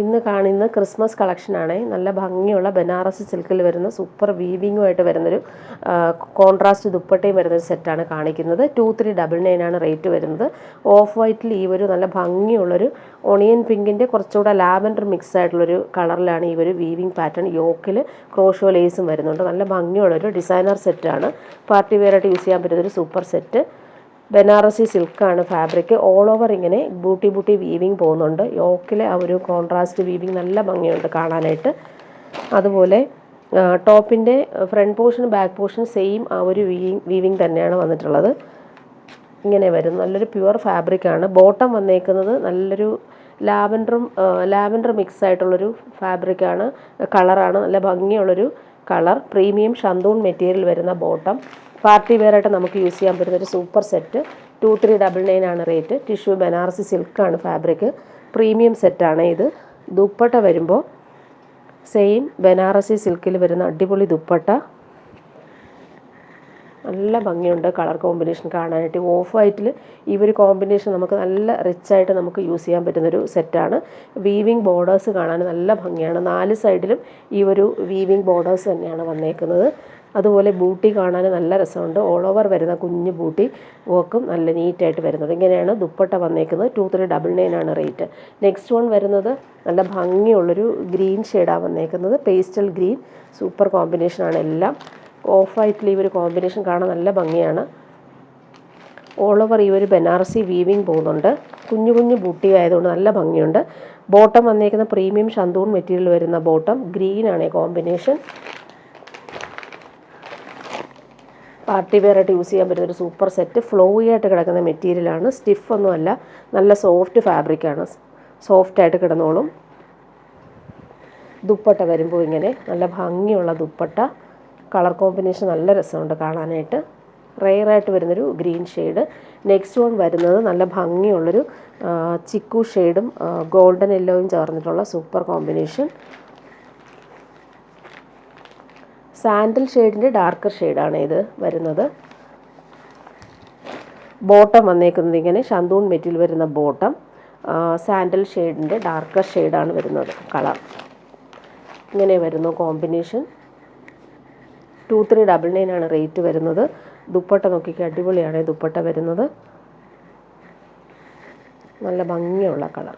ഇന്ന് കാണുന്ന ക്രിസ്മസ് കളക്ഷനാണ്. നല്ല ഭംഗിയുള്ള ബനാറസി സിൽക്കിൽ വരുന്ന സൂപ്പർ വീവിങ്ങുമായിട്ട് വരുന്നൊരു കോൺട്രാസ്റ്റ് ദുപ്പട്ടയും വരുന്നൊരു സെറ്റാണ് കാണിക്കുന്നത്. 2399 ആണ് റേറ്റ് വരുന്നത്. ഓഫ് വൈറ്റിൽ ഈ ഒരു നല്ല ഭംഗിയുള്ളൊരു ഓണിയൻ പിങ്കിൻ്റെ കുറച്ചുകൂടെ ലാവൻഡർ മിക്സ് ആയിട്ടുള്ളൊരു കളറിലാണ് ഈ ഒരു വീവിങ് പാറ്റേൺ. യോക്കിൽ ക്രോഷോ ലേസും വരുന്നുണ്ട്. നല്ല ഭംഗിയുള്ളൊരു ഡിസൈനർ സെറ്റാണ്. പാർട്ടി വെയറായിട്ട് യൂസ് ചെയ്യാൻ പറ്റുന്നൊരു സൂപ്പർ സെറ്റ്. ബനാറസി സിൽക്കാണ് ഫാബ്രിക്. ഓൾ ഓവർ ഇങ്ങനെ ബൂട്ടി വീവിങ് പോകുന്നുണ്ട്. യോക്കിലെ ആ ഒരു കോൺട്രാസ്റ്റ് വീവിങ് നല്ല ഭംഗിയുണ്ട് കാണാനായിട്ട്. അതുപോലെ ടോപ്പിൻ്റെ front portion back portion same ആ ഒരു വീവിങ് തന്നെയാണ് വന്നിട്ടുള്ളത്. ഇങ്ങനെ വരും. നല്ലൊരു പ്യുവർ ഫാബ്രിക്കാണ്. ബോട്ടം വന്നേക്കുന്നത് നല്ലൊരു ലാവൻഡർ മിക്സ് ആയിട്ടുള്ളൊരു ഫാബ്രിക്കാണ്, കളറാണ്. നല്ല ഭംഗിയുള്ളൊരു കളർ. പ്രീമിയം ഷന്തൂൺ മെറ്റീരിയൽ വരുന്ന ബോട്ടം. പാർട്ടി വെയറായിട്ട് നമുക്ക് യൂസ് ചെയ്യാൻ പറ്റുന്നൊരു സൂപ്പർ സെറ്റ്. 2399 ആണ് റേറ്റ്. ടിഷ്യൂ ബനാറസി സിൽക്കാണ് ഫാബ്രിക്. പ്രീമിയം സെറ്റാണ് ഇത്. ദുപ്പട്ട വരുമ്പോൾ സെയിം ബനാറസി സിൽക്കിൽ വരുന്ന അടിപൊളി ദുപ്പട്ട. നല്ല ഭംഗിയുണ്ട് കളർ കോമ്പിനേഷൻ കാണാനായിട്ട്. ഓഫ് വൈറ്റിൽ ഈ ഒരു കോമ്പിനേഷൻ നമുക്ക് നല്ല റിച്ചായിട്ട് നമുക്ക് യൂസ് ചെയ്യാൻ പറ്റുന്നൊരു സെറ്റാണ്. വീവിങ് ബോർഡേഴ്സ് കാണാൻ നല്ല ഭംഗിയാണ്. 4 സൈഡിലും ഈ ഒരു വീവിങ് ബോർഡേഴ്സ് തന്നെയാണ് വന്നേക്കുന്നത്. അതുപോലെ ബൂട്ടി കാണാൻ നല്ല രസമുണ്ട്. ഓൾ ഓവർ വരുന്ന കുഞ്ഞു ബൂട്ടി വർക്കും നല്ല നീറ്റായിട്ട് വരുന്നുണ്ട്. ഇങ്ങനെയാണ് ദുപ്പട്ട വന്നേക്കുന്നത്. 2399 ആണ് റേറ്റ്. നെക്സ്റ്റ് വൺ വരുന്നത് നല്ല ഭംഗിയുള്ളൊരു ഗ്രീൻ ഷെയ്ഡാണ് വന്നേക്കുന്നത്. പേസ്റ്റൽ ഗ്രീൻ സൂപ്പർ കോമ്പിനേഷനാണ് എല്ലാം. ഓഫ് വൈറ്റിൽ ഈ ഒരു കോമ്പിനേഷൻ കാണാൻ നല്ല ഭംഗിയാണ്. ഓൾ ഓവർ ഈ ഒരു ബനാറസി വീവിങ് പോകുന്നുണ്ട്. കുഞ്ഞു ബൂട്ടി ആയതുകൊണ്ട് നല്ല ഭംഗിയുണ്ട്. ബോട്ടം വന്നേക്കുന്ന പ്രീമിയം ഷന്തൂൺ മെറ്റീരിയൽ വരുന്ന ബോട്ടം. ഗ്രീനാണ് കോമ്പിനേഷൻ. പാർട്ടി വെയറായിട്ട് യൂസ് ചെയ്യാൻ പറ്റുന്നൊരു സൂപ്പർ സെറ്റ്. ഫ്ലോയി ആയിട്ട് കിടക്കുന്ന മെറ്റീരിയലാണ്. സ്റ്റിഫൊന്നുമല്ല, നല്ല സോഫ്റ്റ് ഫാബ്രിക്കാണ്. സോഫ്റ്റായിട്ട് കിടന്നോളും. ദുപ്പട്ട വരുമ്പോൾ ഇങ്ങനെ നല്ല ഭംഗിയുള്ള ദുപ്പട്ട. കളർ കോമ്പിനേഷൻ നല്ല രസമുണ്ട് കാണാനായിട്ട്. റെയറായിട്ട് വരുന്നൊരു ഗ്രീൻ ഷെയ്ഡ്. നെക്സ്റ്റ് വൺ വരുന്നത് നല്ല ഭംഗിയുള്ളൊരു ചിക്കു ഷെയ്ഡും ഗോൾഡൻ യെല്ലോയും ചേർന്നിട്ടുള്ള സൂപ്പർ കോമ്പിനേഷൻ. സാൻഡൽ ഷെയ്ഡിൻ്റെ ഡാർക്കർ ഷെയ്ഡാണ് ഇത് വരുന്നത്. ബോട്ടം വന്നേക്കുന്നത് ഇങ്ങനെ ഷന്തൂൺ മെറ്റീരിയൽ വരുന്ന ബോട്ടം. സാൻഡൽ ഷെയ്ഡിൻ്റെ ഡാർക്കർ ഷെയ്ഡാണ് വരുന്നത് കളർ. ഇങ്ങനെ വരുന്നു കോമ്പിനേഷൻ. 2399 ആണ് റേറ്റ് വരുന്നത്. ദുപ്പട്ട നോക്കിക്ക് അടിപൊളിയാണ് ദുപ്പട്ട വരുന്നത്. നല്ല ഭംഗിയുള്ള കളർ.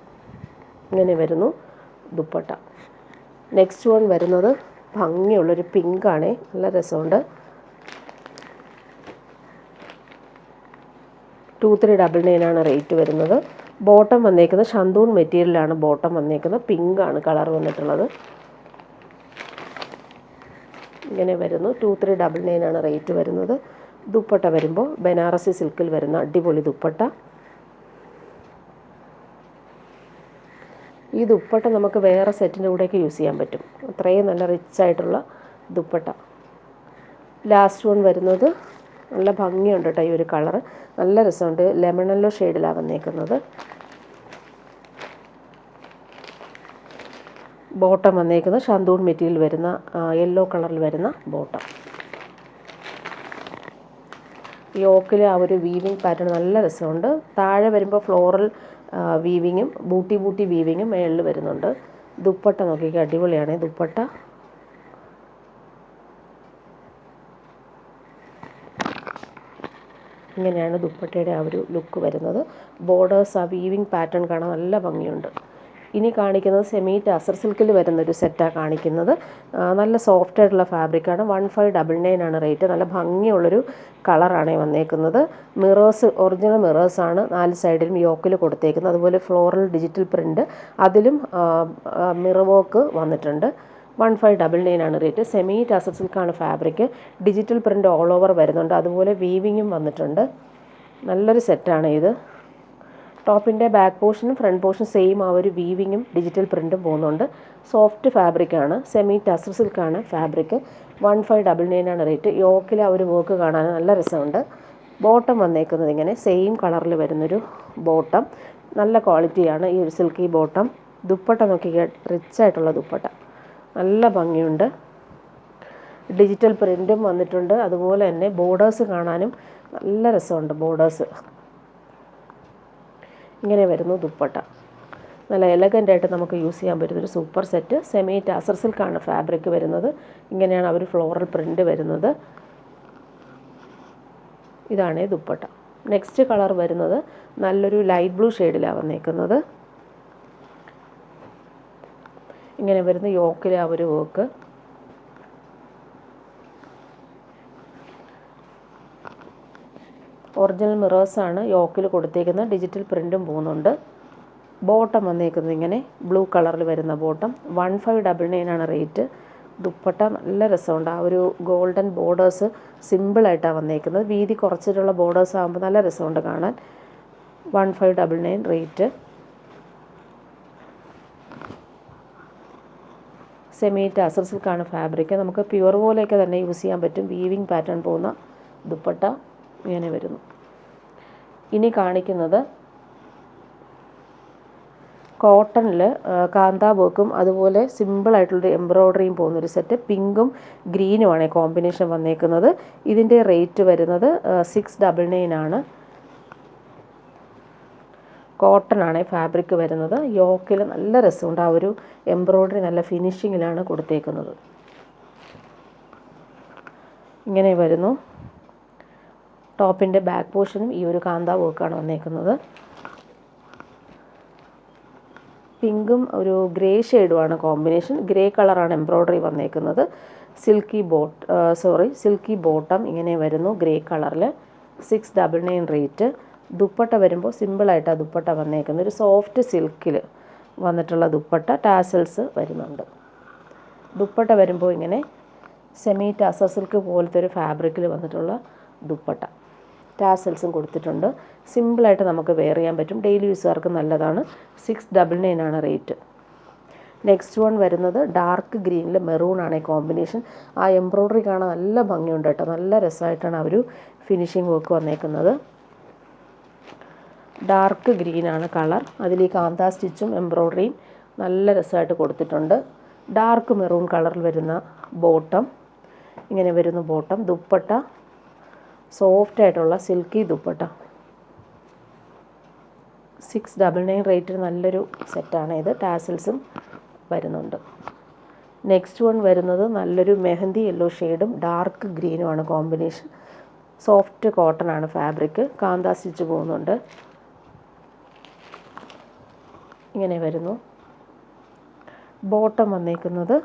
ഇങ്ങനെ വരുന്നു ദുപ്പട്ട. നെക്സ്റ്റ് വൺ വരുന്നത് ഭംഗിയുള്ളൊരു പിങ്കാണ്. നല്ല രസമുണ്ട്. 2399 ആണ് റേറ്റ് വരുന്നത്. ബോട്ടം വന്നേക്കുന്നത് ഷന്തൂൺ മെറ്റീരിയലാണ്. ബോട്ടം വന്നേക്കുന്നത് പിങ്കാണ് കളർ വന്നിട്ടുള്ളത്. ഇങ്ങനെ വരുന്നു. 2399 ആണ് റേറ്റ് വരുന്നത്. ദുപ്പട്ട വരുമ്പോൾ ബനാറസി സിൽക്കിൽ വരുന്ന അടിപൊളി ദുപ്പട്ട. ഈ ദുപ്പട്ട നമുക്ക് വേറെ സെറ്റിൻ്റെ കൂടെയൊക്കെ യൂസ് ചെയ്യാൻ പറ്റും. അത്രയും നല്ല റിച്ചായിട്ടുള്ള ദുപ്പട്ട. ലാസ്റ്റ് വൺ വരുന്നത് നല്ല ഭംഗിയുണ്ട് കേട്ടോ ഈ ഒരു കളറ്. നല്ല രസമുണ്ട്. ലെമൺ യെല്ലോ ഷെയ്ഡിലാണ് വന്നേക്കുന്നത്. ബോട്ടം വന്നേക്കുന്നത് ഷന്തൂൺ മെറ്റീരിയൽ വരുന്ന യെല്ലോ കളറിൽ വരുന്ന ബോട്ടം. യോക്കിൽ ആ ഒരു വീവിങ് പാറ്റേൺ നല്ല രസമുണ്ട്. താഴെ വരുമ്പോൾ ഫ്ലോറൽ വീവിങ്ങും ബൂട്ടി വീവിങ്ങും മേളിൽ വരുന്നുണ്ട്. ദുപ്പട്ട നോക്കിക്കുക അടിപൊളിയാണ് ദുപ്പട്ട. ഇങ്ങനെയാണ് ദുപ്പട്ടയുടെ ആ ഒരു ലുക്ക് വരുന്നത്. ബോർഡേഴ്സ് ആ വീവിങ് പാറ്റേൺ കാണാൻ നല്ല ഭംഗിയുണ്ട്. ഇനി കാണിക്കുന്നത് സെമി ടസർ സിൽക്കിൽ വരുന്നൊരു സെറ്റാണ് കാണിക്കുന്നത്. നല്ല സോഫ്റ്റ് ആയിട്ടുള്ള ഫാബ്രിക്കാണ്. 1599 ആണ് റേറ്റ്. നല്ല ഭംഗിയുള്ളൊരു കളറാണ് വന്നേക്കുന്നത്. മിറേഴ്സ് ഒറിജിനൽ മിറേഴ്സാണ് 4 സൈഡിലും യോക്കിൽ കൊടുത്തേക്കുന്നത്. അതുപോലെ ഫ്ലോറൽ ഡിജിറ്റൽ പ്രിൻ്റ് അതിലും മിറർ വർക്ക് വന്നിട്ടുണ്ട്. 1599 ആണ് റേറ്റ്. സെമി ടസർ സിൽക്കാണ് fabric. Digital print all over വരുന്നുണ്ട്. അതുപോലെ വീവിങ്ങും വന്നിട്ടുണ്ട്. നല്ലൊരു സെറ്റാണ് ഇത്. ടോപ്പിൻ്റെ ബാക്ക് പോർഷനും ഫ്രണ്ട് പോർഷനും സെയിം ആ ഒരു വീവിങ്ങും ഡിജിറ്റൽ പ്രിൻറ്റും പോകുന്നുണ്ട്. സോഫ്റ്റ് ഫാബ്രിക്കാണ്. സെമി ടസർ സിൽക്കാണ് ഫാബ്രിക്. 1599 ആണ് റേറ്റ്. യോക്കിൽ ആ ഒരു വർക്ക് കാണാൻ നല്ല രസമുണ്ട്. ബോട്ടം വന്നേക്കുന്നത് ഇങ്ങനെ സെയിം കളറിൽ വരുന്നൊരു ബോട്ടം. നല്ല ക്വാളിറ്റിയാണ് ഈ ഒരു സിൽക്കി ബോട്ടം. ദുപ്പട്ട നോക്കിക്കുക റിച്ചായിട്ടുള്ള ദുപ്പട്ട. നല്ല ഭംഗിയുണ്ട്. ഡിജിറ്റൽ പ്രിൻറ്റും വന്നിട്ടുണ്ട്. അതുപോലെ തന്നെ ബോർഡേഴ്സ് കാണാനും നല്ല രസമുണ്ട് ബോർഡേഴ്സ്. ഇങ്ങനെ വരുന്നു ദുപ്പട്ട. നല്ല എലഗൻ്റായിട്ട് നമുക്ക് യൂസ് ചെയ്യാൻ പറ്റുന്നൊരു സൂപ്പർ സെറ്റ്. സെമി ടാസർ സിൽക്കാണ് ഫാബ്രിക് വരുന്നത്. ഇങ്ങനെയാണ് അവർ ഫ്ലോറൽ പ്രിൻ്റ് വരുന്നത്. ഇതാണ് ദുപ്പട്ട. നെക്സ്റ്റ് കളർ വരുന്നത് നല്ലൊരു ലൈറ്റ് ബ്ലൂ ഷെയ്ഡിലാണ് വന്നേക്കുന്നത്. ഇങ്ങനെ വരുന്ന യോക്കിലെ ആ ഒരു വർക്ക്. ഒറിജിനൽ മിറേഴ്സാണ് യോക്കിൽ കൊടുത്തേക്കുന്നത്. ഡിജിറ്റൽ പ്രിൻറ്റും പോകുന്നുണ്ട്. ബോട്ടം വന്നേക്കുന്നത് ഇങ്ങനെ ബ്ലൂ കളറിൽ വരുന്ന ബോട്ടം. 1599 ആണ് റേറ്റ്. ദുപ്പട്ട നല്ല രസമുണ്ട്. ആ ഒരു ഗോൾഡൻ ബോർഡേഴ്സ് സിമ്പിളായിട്ടാണ് വന്നേക്കുന്നത്. വീതി കുറച്ചിട്ടുള്ള ബോർഡേഴ്സ് ആകുമ്പോൾ നല്ല രസമുണ്ട് കാണാൻ. 1599 റേറ്റ്. സെമി ടാസർ സിൽക്കാണ് ഫാബ്രിക്. നമുക്ക് പ്യുവർ പോലെയൊക്കെ തന്നെ യൂസ് ചെയ്യാൻ പറ്റും. വീവിങ് പാറ്റേൺ പോകുന്ന ദുപ്പട്ട ഇങ്ങനെ വരുന്നു. ഇനി കാണിക്കുന്നത് കോട്ടണിൽ കാന്താ വർക്കും അതുപോലെ സിമ്പിളായിട്ടുള്ളൊരു എംബ്രോയ്ഡറിയും പോകുന്നൊരു സെറ്റ്. പിങ്കും ഗ്രീനുമാണ് കോമ്പിനേഷൻ വന്നേക്കുന്നത്. ഇതിൻ്റെ റേറ്റ് വരുന്നത് 699 ആണ്. കോട്ടൺ ആണ് ഫാബ്രിക് വരുന്നത്. യോക്കിൽ നല്ല രസമുണ്ട്. ആ ഒരു എംബ്രോയ്ഡറി നല്ല ഫിനിഷിങ്ങിലാണ് കൊടുത്തേക്കുന്നത്. ഇങ്ങനെ വരുന്നു. ടോപ്പിൻ്റെ ബാക്ക് പോർഷനും ഈ ഒരു കാന്താ വർക്കാണ് വന്നേക്കുന്നത്. പിങ്കും ഒരു ഗ്രേ ഷെയ്ഡുമാണ് കോമ്പിനേഷൻ. ഗ്രേ കളറാണ് എംബ്രോയ്ഡറി വന്നേക്കുന്നത്. സിൽക്കി ബോട്ടം ഇങ്ങനെ വരുന്നു ഗ്രേ കളറിൽ. 699 റേറ്റ്. ദുപ്പട്ട വരുമ്പോൾ സിമ്പിളായിട്ടാണ് ദുപ്പട്ട വന്നേക്കുന്നത്. ഒരു സോഫ്റ്റ് സിൽക്കിൽ വന്നിട്ടുള്ള ദുപ്പട്ട. ടാസൽസ് വരുന്നുണ്ട്. ദുപ്പട്ട വരുമ്പോൾ ഇങ്ങനെ സെമി ടാസർ സിൽക്ക് പോലത്തെ ഒരു ഫാബ്രിക്കിൽ വന്നിട്ടുള്ള ദുപ്പട്ട. ടാസൽസും കൊടുത്തിട്ടുണ്ട്. സിമ്പിളായിട്ട് നമുക്ക് വെയർ ചെയ്യാൻ പറ്റും. ഡെയിലി യൂസുകാർക്ക് നല്ലതാണ്. 699 ആണ് റേറ്റ്. നെക്സ്റ്റ് വൺ വരുന്നത് ഡാർക്ക് ഗ്രീനിൽ മെറൂൺ ആണ് കോമ്പിനേഷൻ. ആ എംബ്രോയ്ഡറി കാണാൻ നല്ല ഭംഗിയുണ്ട് കേട്ടോ. നല്ല രസമായിട്ടാണ് ആ ഒരു ഫിനിഷിംഗ് വർക്ക് വന്നേക്കുന്നത്. ഡാർക്ക് ഗ്രീനാണ് കളർ. അതിൽ ഈ കാന്താ സ്റ്റിച്ചും എംബ്രോയ്ഡറിയും നല്ല രസമായിട്ട് കൊടുത്തിട്ടുണ്ട്. ഡാർക്ക് മെറൂൺ കളറിൽ വരുന്ന ബോട്ടം ഇങ്ങനെ വരുന്നു. ബോട്ടം ദുപ്പട്ട സോഫ്റ്റായിട്ടുള്ള സിൽക്കി ദുപ്പട്ട. 699 റേറ്റിൽ നല്ലൊരു സെറ്റാണ് ഇത്. ടാസൽസും വരുന്നുണ്ട്. നെക്സ്റ്റ് വൺ വരുന്നത് നല്ലൊരു മെഹന്തി യെല്ലോ ഷെയ്ഡും ഡാർക്ക് ഗ്രീനുമാണ് കോമ്പിനേഷൻ. സോഫ്റ്റ് കോട്ടൺ ആണ് ഫാബ്രിക്. കാന്താ സ്റ്റിച്ച് പോകുന്നുണ്ട്. ഇങ്ങനെ വരുന്നു. ബോട്ടം വന്നേക്കുന്നത്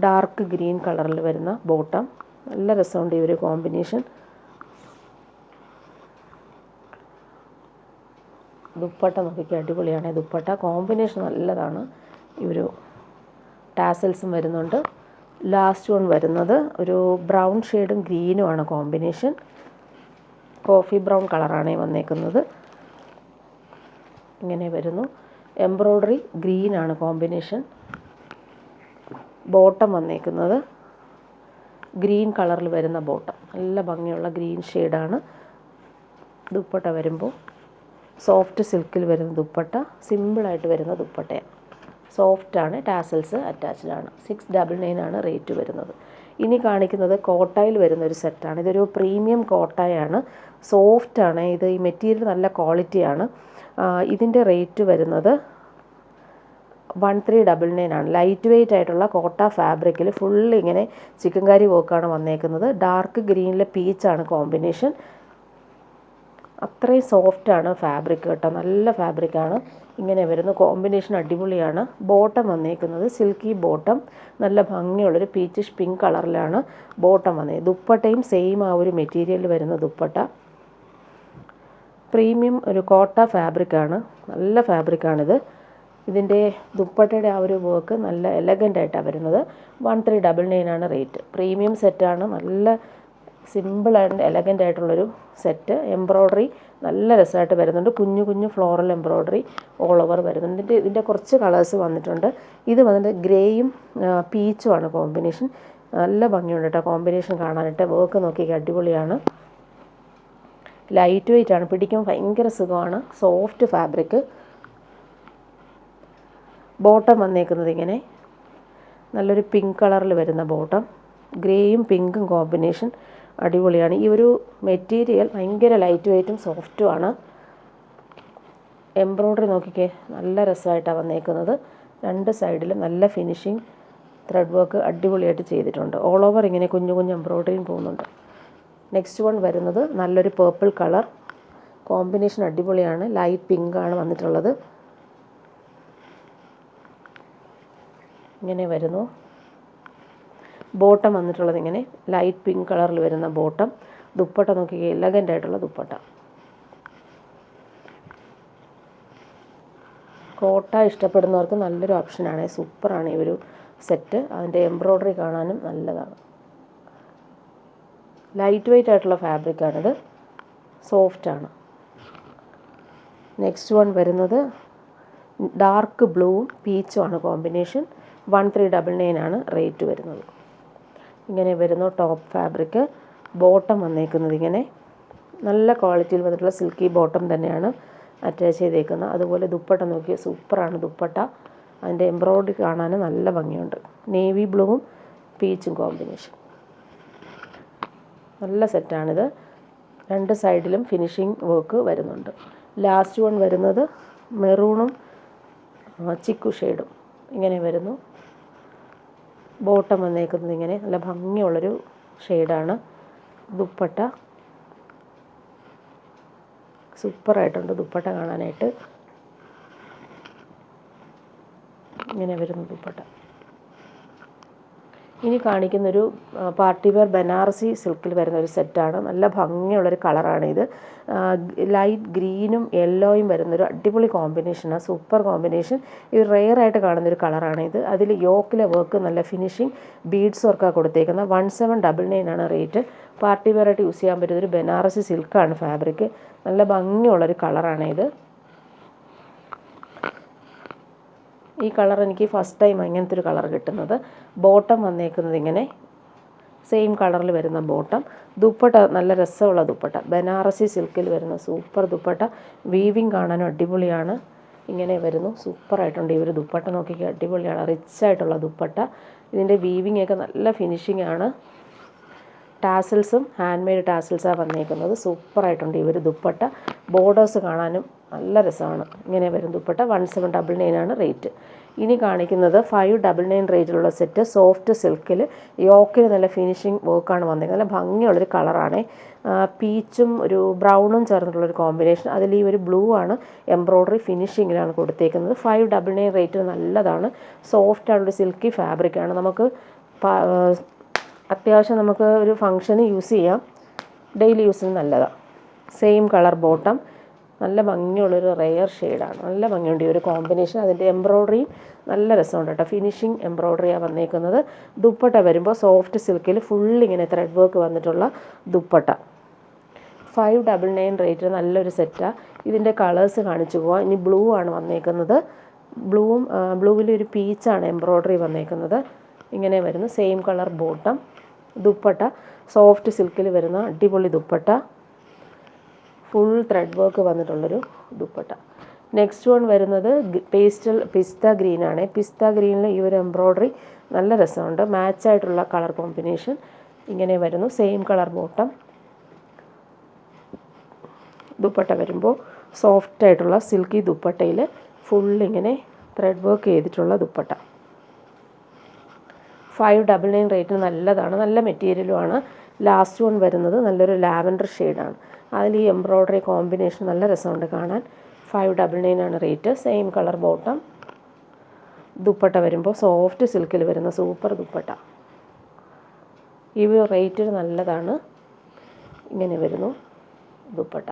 ഡാർക്ക് ഗ്രീൻ കളറിൽ വരുന്ന ബോട്ടം. നല്ല രസമുണ്ട് ഈ ഒരു കോമ്പിനേഷൻ. ദുപ്പട്ട നോക്കിക്കുക, അടിപൊളിയാണ്. ദുപ്പട്ട കോമ്പിനേഷൻ നല്ലതാണ്. ഈ ഒരു ടാസൽസും വരുന്നുണ്ട്. ലാസ്റ്റ് വൺ വരുന്നത് ഒരു ബ്രൗൺ ഷെയ്ഡും ഗ്രീനുമാണ് കോമ്പിനേഷൻ. കോഫി ബ്രൗൺ കളറാണ് വന്നേക്കുന്നത്. ഇങ്ങനെ വരുന്നു. എംബ്രോയ്ഡറി ഗ്രീനാണ് കോമ്പിനേഷൻ. ബോട്ടം വന്നേക്കുന്നത് ഗ്രീൻ കളറിൽ വരുന്ന ബോട്ടം. നല്ല ഭംഗിയുള്ള ഗ്രീൻ ഷെയ്ഡാണ്. ദുപ്പട്ട വരുമ്പോൾ സോഫ്റ്റ് സിൽക്കിൽ വരുന്ന ദുപ്പട്ട. സിമ്പിളായിട്ട് വരുന്ന ദുപ്പട്ടയാണ്. സോഫ്റ്റാണ്. ടാസൽസ് അറ്റാച്ച്ഡ് ആണ്. 699 ആണ് റേറ്റ് വരുന്നത്. ഇനി കാണിക്കുന്നത് കോട്ടായിൽ വരുന്നൊരു സെറ്റാണ്. ഇതൊരു പ്രീമിയം കോട്ടായാണ്. സോഫ്റ്റാണ് ഇത്. ഈ മെറ്റീരിയൽ നല്ല ക്വാളിറ്റിയാണ്. ഇതിൻ്റെ റേറ്റ് വരുന്നത് 1399 ആണ്. ലൈറ്റ് വെയ്റ്റ് ആയിട്ടുള്ള കോട്ട ഫാബ്രിക്കിൽ ഫുൾ ഇങ്ങനെ ചിക്കൻ കറി വർക്കാണ് വന്നേക്കുന്നത്. ഡാർക്ക് ഗ്രീനിലെ പീച്ചാണ് കോമ്പിനേഷൻ. അത്രയും സോഫ്റ്റാണ് ഫാബ്രിക് കേട്ടോ. നല്ല ഫാബ്രിക്കാണ്. ഇങ്ങനെ വരുന്ന കോമ്പിനേഷൻ അടിപൊളിയാണ്. ബോട്ടം വന്നേക്കുന്നത് സിൽക്കി ബോട്ടം. നല്ല ഭംഗിയുള്ളൊരു പീച്ചിഷ് പിങ്ക് കളറിലാണ് ബോട്ടം വന്നത്. ദുപ്പട്ടയും സെയിം ആ ഒരു മെറ്റീരിയലിൽ വരുന്ന ദുപ്പട്ട. പ്രീമിയം ഒരു കോട്ട ഫാബ്രിക്കാണ്. നല്ല ഫാബ്രിക്കാണിത്. ഇതിൻ്റെ ദുപ്പട്ടയുടെ ആ ഒരു വർക്ക് നല്ല എലഗൻ്റായിട്ടാണ് വരുന്നത്. 1399 ആണ് റേറ്റ്. പ്രീമിയം സെറ്റാണ്. നല്ല സിമ്പിൾ ആൻഡ് എലഗൻ്റ് ആയിട്ടുള്ളൊരു സെറ്റ്. എംബ്രോയ്ഡറി നല്ല രസമായിട്ട് വരുന്നുണ്ട്. കുഞ്ഞു കുഞ്ഞു ഫ്ലോറൽ എംബ്രോയ്ഡറി ഓൾ ഓവർ വരുന്നുണ്ട്. ഇതിൻ്റെ കുറച്ച് കളേഴ്സ് വന്നിട്ടുണ്ട്. ഇത് വന്നിട്ട് ഗ്രേയും പീച്ചുമാണ് കോമ്പിനേഷൻ. നല്ല ഭംഗിയുണ്ട് കേട്ടോ കോമ്പിനേഷൻ കാണാനായിട്ട്. വർക്ക് നോക്കിയൊക്കെ അടിപൊളിയാണ്. ലൈറ്റ് വെയ്റ്റ് ആണ്. പിടിക്കാൻ ഭയങ്കര സുഖമാണ്. Soft fabric. ബോട്ടം വന്നേക്കുന്നത് ഇങ്ങനെ നല്ലൊരു പിങ്ക് കളറിൽ വരുന്ന ബോട്ടം. ഗ്രേയും പിങ്കും കോമ്പിനേഷൻ അടിപൊളിയാണ്. ഈ ഒരു മെറ്റീരിയൽ ഭയങ്കര ലൈറ്റ് വെയ്റ്റും സോഫ്റ്റുമാണ്. എംബ്രോയ്ഡറി നോക്കിക്കേ, നല്ല രസമായിട്ടാണ് വന്നേക്കുന്നത്. രണ്ട് സൈഡിലും നല്ല ഫിനിഷിങ് ത്രെഡ് വർക്ക് അടിപൊളിയായിട്ട് ചെയ്തിട്ടുണ്ട്. ഓൾ ഓവർ ഇങ്ങനെ കുഞ്ഞു കുഞ്ഞു എംബ്രോയ്ഡറിയും പോകുന്നുണ്ട്. നെക്സ്റ്റ് വൺ വരുന്നത് നല്ലൊരു പേർപ്പിൾ കളർ കോമ്പിനേഷൻ, അടിപൊളിയാണ്. ലൈറ്റ് പിങ്ക് ആണ് വന്നിട്ടുള്ളത്. ഇങ്ങനെ വരുന്നു. ബോട്ടം വന്നിട്ടുള്ളത് ഇങ്ങനെ ലൈറ്റ് പിങ്ക് കളറിൽ വരുന്ന ബോട്ടം. ദുപ്പട്ട നോക്കി എലഗൻ്റ് ആയിട്ടുള്ള ദുപ്പട്ട. കോട്ട ഇഷ്ടപ്പെടുന്നവർക്ക് നല്ലൊരു ഓപ്ഷനാണ്. സൂപ്പറാണ് ഈ ഒരു സെറ്റ്. അതിൻ്റെ എംബ്രോയ്ഡറി കാണാനും നല്ലതാണ്. ലൈറ്റ് വെയ്റ്റ് ആയിട്ടുള്ള ഫാബ്രിക്കാണിത്, സോഫ്റ്റാണ്. നെക്സ്റ്റ് വൺ വരുന്നത് ഡാർക്ക് ബ്ലൂവും പീച്ചും ആണ് കോമ്പിനേഷൻ. 1399 ആണ് റേറ്റ് വരുന്നത്. ഇങ്ങനെ വരുന്നു ടോപ്പ് ഫാബ്രിക്. ബോട്ടം വന്നേക്കുന്നത് ഇങ്ങനെ നല്ല ക്വാളിറ്റിയിൽ വന്നിട്ടുള്ള സിൽക്കി ബോട്ടം തന്നെയാണ് അറ്റാച്ച് ചെയ്തേക്കുന്നത്. അതുപോലെ ദുപ്പട്ട നോക്കി, സൂപ്പറാണ് ദുപ്പട്ട. അതിൻ്റെ എംബ്രോയ്ഡറി കാണാൻ നല്ല ഭംഗിയുണ്ട്. നേവി ബ്ലൂവും പീച്ചും കോമ്പിനേഷൻ. നല്ല സെറ്റാണിത്. രണ്ട് സൈഡിലും ഫിനിഷിങ് വർക്ക് വരുന്നുണ്ട്. ലാസ്റ്റ് വൺ വരുന്നത് മെറൂണും ചിക്കു ഷെയ്ഡും. ഇങ്ങനെ വരുന്നു. ബോട്ടം വന്നേക്കുന്നത് ഇങ്ങനെ നല്ല ഭംഗിയുള്ളൊരു ഷെയ്ഡാണ്. ദുപ്പട്ട സൂപ്പറായിട്ടുണ്ട് ദുപ്പട്ട കാണാനായിട്ട്. ഇങ്ങനെ വരുന്നു ദുപ്പട്ട. ഇനി കാണിക്കുന്നൊരു പാർട്ടി വെയർ ബനാറസി സിൽക്കിൽ വരുന്ന ഒരു സെറ്റാണ്. നല്ല ഭംഗിയുള്ളൊരു കളറാണിത്. ലൈറ്റ് ഗ്രീനും യെല്ലോയും വരുന്നൊരു അടിപൊളി കോമ്പിനേഷനാണ്. Super combination. ഇത് റെയറായിട്ട് കാണുന്നൊരു കളറാണിത്. അതിൽ യോക്കിലെ വർക്ക് നല്ല ഫിനിഷിങ് ബീഡ്സ് വർക്കാണ് കൊടുത്തേക്കുന്നത്. 1799 ആണ് റേറ്റ്. പാർട്ടി വെയറായിട്ട് യൂസ് ചെയ്യാൻ പറ്റുന്നൊരു ബനാറസി സിൽക്കാണ് ഫാബ്രിക്. നല്ല ഭംഗിയുള്ളൊരു കളറാണിത്. ഈ കളർ എനിക്ക് ഫസ്റ്റ് ടൈം ഇങ്ങനത്തെ ഒരു കളർ കിട്ടുന്നത്. ബോട്ടം വന്നേക്കുന്നത് ഇങ്ങനെ സെയിം കളറിൽ വരുന്ന ബോട്ടം. ദുപ്പട്ട നല്ല രസമുള്ള ദുപ്പട്ട, ബനാറസി സിൽക്കിൽ വരുന്ന സൂപ്പർ ദുപ്പട്ട. വീവിങ് കാണാനും അടിപൊളിയാണ്. ഇങ്ങനെ വരുന്നു. സൂപ്പറായിട്ടുണ്ട് ഈ ഒരു ദുപ്പട്ട. നോക്കിക്കുക, അടിപൊളിയാണ്. റിച്ചായിട്ടുള്ള ദുപ്പട്ട. ഇതിൻ്റെ വീവിങ് ഒക്കെ നല്ല ഫിനിഷിംഗ് ആണ്. ടാസിൽസും ഹാൻഡ് മെയ്ഡ് ടാസിൽസാണ് വന്നേക്കുന്നത്. സൂപ്പറായിട്ടുണ്ട് ഈ ഒരു ദുപ്പട്ട. ബോർഡേഴ്സ് കാണാനും നല്ല രസമാണ്. ഇങ്ങനെ വരും ദുപ്പട്ട. 1799 ആണ് റേറ്റ്. ഇനി കാണിക്കുന്നത് 599 റേറ്റിലുള്ള സെറ്റ് സോഫ്റ്റ് സിൽക്കിൽ യോക്കിൽ നല്ല ഫിനിഷിങ് വർക്കാണ് വന്നേക്കുന്നത്. നല്ല ഭംഗിയുള്ളൊരു കളറാണ്. പീച്ചും ഒരു ബ്രൗണും ചേർന്നിട്ടുള്ളൊരു കോമ്പിനേഷൻ. അതിൽ ഈ ഒരു ബ്ലൂ ആണ് എംബ്രോയ്ഡറി ഫിനിഷിങ്ങിലാണ് കൊടുത്തേക്കുന്നത്. 599 റേറ്റ് നല്ലതാണ്. സോഫ്റ്റ് ആയിട്ടുള്ള സിൽക്കി ഫാബ്രിക്കാണ്. നമുക്ക് അത്യാവശ്യം നമുക്ക് ഒരു ഫങ്ഷന് യൂസ് ചെയ്യാം. ഡെയിലി യൂസിന് നല്ലതാണ്. Same colour bottom. നല്ല ഭംഗിയുള്ളൊരു റെയർ ഷെയ്ഡാണ്. നല്ല ഭംഗിയുണ്ട് ഈ ഒരു കോമ്പിനേഷൻ. അതിൻ്റെ എംബ്രോയ്ഡറിയും നല്ല രസമുണ്ട് കേട്ടോ. ഫിനിഷിങ് എംബ്രോയ്ഡറിയാണ് വന്നേക്കുന്നത്. ദുപ്പട്ട വരുമ്പോൾ സോഫ്റ്റ് സിൽക്കിൽ ഫുൾ ഇങ്ങനെ ത്രെഡ് വർക്ക് വന്നിട്ടുള്ള ദുപ്പട്ട. 599 റേറ്റ് നല്ലൊരു സെറ്റാണ്. ഇതിൻ്റെ കളേഴ്സ് കാണിച്ചു പോവാം. ഇനി ബ്ലൂ ആണ് വന്നേക്കുന്നത്. ബ്ലൂവിലൊരു പീച്ചാണ് എംബ്രോയ്ഡറി വന്നേക്കുന്നത്. ഇങ്ങനെ വരുന്നു. Same colour bottom. ദുപ്പട്ട സോഫ്റ്റ് സിൽക്കിൽ വരുന്ന അടിപൊളി ദുപ്പട്ട. ഫുൾ ത്രെഡ് വർക്ക് വന്നിട്ടുള്ളൊരു ദുപ്പട്ട. നെക്സ്റ്റ് വൺ വരുന്നത് പിസ്ത ഗ്രീനാണ്. പിസ്ത ഗ്രീനിൽ ഈ ഒരു എംബ്രോയ്ഡറി നല്ല രസമുണ്ട്. മാച്ചായിട്ടുള്ള കളർ കോമ്പിനേഷൻ. ഇങ്ങനെ വരുന്നു. Same colour bottom. ദുപ്പട്ട വരുമ്പോൾ സോഫ്റ്റായിട്ടുള്ള സിൽക്കി ദുപ്പട്ടയിൽ ഫുൾ ഇങ്ങനെ ത്രെഡ് വർക്ക് ചെയ്തിട്ടുള്ള ദുപ്പട്ട. 599 റേറ്റിന് നല്ലതാണ്. നല്ല മെറ്റീരിയലുമാണ്. ലാസ്റ്റ് വൺ വരുന്നത് നല്ലൊരു ലാവൻഡർ ഷെയ്ഡാണ്. അതിൽ ഈ എംബ്രോയ്ഡറി കോമ്പിനേഷൻ നല്ല രസമുണ്ട് കാണാൻ. 599 ആണ് rate. Same colour bottom. Dupatta വരുമ്പോൾ സോഫ്റ്റ് സിൽക്കിൽ വരുന്ന സൂപ്പർ ദുപ്പട്ട. ഈ റേറ്റിന് നല്ലതാണ്. ഇങ്ങനെ വരുന്നു ദുപ്പട്ട.